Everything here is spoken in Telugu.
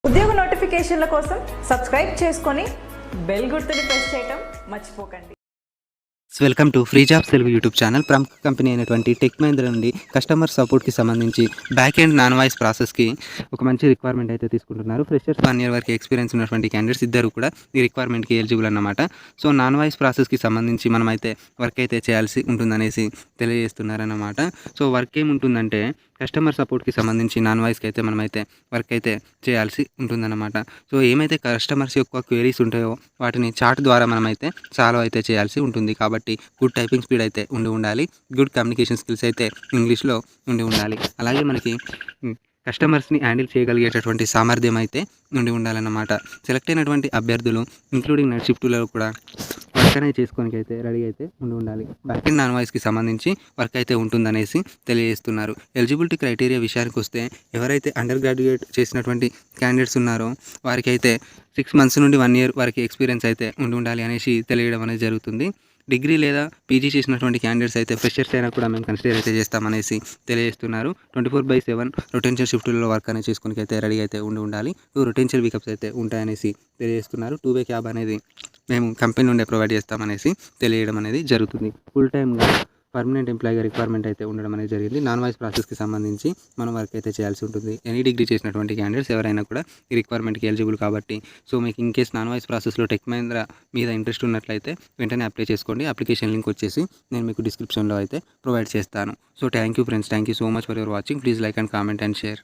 ఉద్యోగ నోటిఫికేషన్ల కోసం సబ్స్క్రైబ్ చేసుకొని బెల్ గుర్తుని ప్రెస్ చేయడం మర్చిపోకండి. Welcome to free jobs Telugu YouTube channel. ప్రముఖ కంపెనీ అయినటువంటి టెక్ మహీంద్రా నుండి కస్టమర్ సపోర్ట్కి సంబంధించి బ్యాక్ అండ్ నాన్ వాయిస్ ప్రాసెస్కి ఒక మంచి రిక్వైర్మెంట్ అయితే తీసుకుంటున్నారు. ఫ్రెషర్స్ 1 year వరకు ఎక్స్పీరియన్స్ ఉన్నటువంటి క్యాండిడేట్స్ ఇద్దరు కూడా ఈ రిక్వైర్మెంట్కి ఎలిజిబుల్ అన్నమాట. సో నాన్ వాయిస్ ప్రాసెస్కి సంబంధించి మనమైతే వర్క్ అయితే చేయాల్సి ఉంటుందనేసి తెలియజేస్తున్నారన్నమాట. సో వర్క్ ఏముంటుందంటే కస్టమర్ సపోర్ట్కి సంబంధించి నాన్ వాయిస్కి అయితే మనమైతే వర్క్ అయితే చేయాల్సి ఉంటుందన్నమాట. సో ఏమైతే కస్టమర్స్ యొక్క క్వెరీస్ ఉంటాయో వాటిని చాట్ ద్వారా మనమైతే సాల్వ్ అయితే చేయాల్సి ఉంటుంది. కాబట్టి గుడ్ టైపింగ్ స్పీడ్ అయితే ఉండాలి. గుడ్ కమ్యూనికేషన్ స్కిల్స్ అయితే ఇంగ్లీష్లో ఉండాలి. అలాగే మనకి కస్టమర్స్ని హ్యాండిల్ చేయగలిగేటటువంటి సామర్థ్యం అయితే ఉండాలన్నమాట. సెలెక్ట్ అయినటువంటి అభ్యర్థులు ఇంక్లూడింగ్ నైట్ షిఫ్ట్లో కూడా వర్క్ అనేది చేసుకోనికి అయితే రెడీ అయితే ఉండాలి. బ్యాక్ అండ్ నాన్ వాయిస్కి సంబంధించి వర్క్ అయితే ఉంటుందనేసి తెలియజేస్తున్నారు. ఎలిజిబిలిటీ క్రైటీరియా విషయానికి వస్తే ఎవరైతే అండర్ గ్రాడ్యుయేట్ చేసినటువంటి క్యాండిడేట్స్ ఉన్నారో వారికి అయితే 6 months నుండి 1 year వరకు ఎక్స్పీరియన్స్ అయితే ఉండాలి అనేసి తెలియడం అనేది జరుగుతుంది. డిగ్రీ లేదా పీజీ చేసినటువంటి క్యాండిడేట్స్ అయితే ఫ్రెషర్స్ అయినా కూడా మేము కన్సిడర్ అయితే చేస్తామనేసి తెలియజేస్తున్నారు. 24/7 రొటేషనల్ షిఫ్ట్లో వర్క్ అనేది చేసుకుని అయితే రెడీ అయితే ఉండాలి. 2 రొటేషనల్ వీకప్స్ అయితే ఉంటాయనేసి తెలియజేస్తున్నారు. 2-way క్యాబ్ అనేది మేము కంపెనీ నుండే ప్రొవైడ్ చేస్తామనేసి తెలియడం అనేది జరుగుతుంది. ఫుల్ టైమ్గా పర్మనెంట్ ఎంప్లాయీగా రిక్వైర్మెంట్ అయితే ఉండడం అనేది జరిగింది. నాన్ వాయిస్ ప్రాసెస్కి సంబంధించి మనం వర్క్ అయితే చేయాల్సి ఉంటుంది. ఎనీ డిగ్రీ చేసినటువంటి క్యాండిడేట్స్ ఎవరైనా కూడా ఈ రిక్వైర్మెంట్కి ఎలిజిబుల్ కాబట్టి సో మీకు ఇన్ కేస్ నాన్ వాయిస్ ప్రాసెస్లో టెక్ మహీంద్రా మీద ఇంట్రెస్ట్ ఉన్నట్లయితే వెంటనే అప్లై చేసుకోండి. అప్లికేషన్ లింక్ వచ్చేసి నేను మీకు డిస్క్రిప్షన్లో అయితే ప్రొవైడ్ చేస్తాను. So thank you friends, thank you so much for your watching. Please like and comment and share.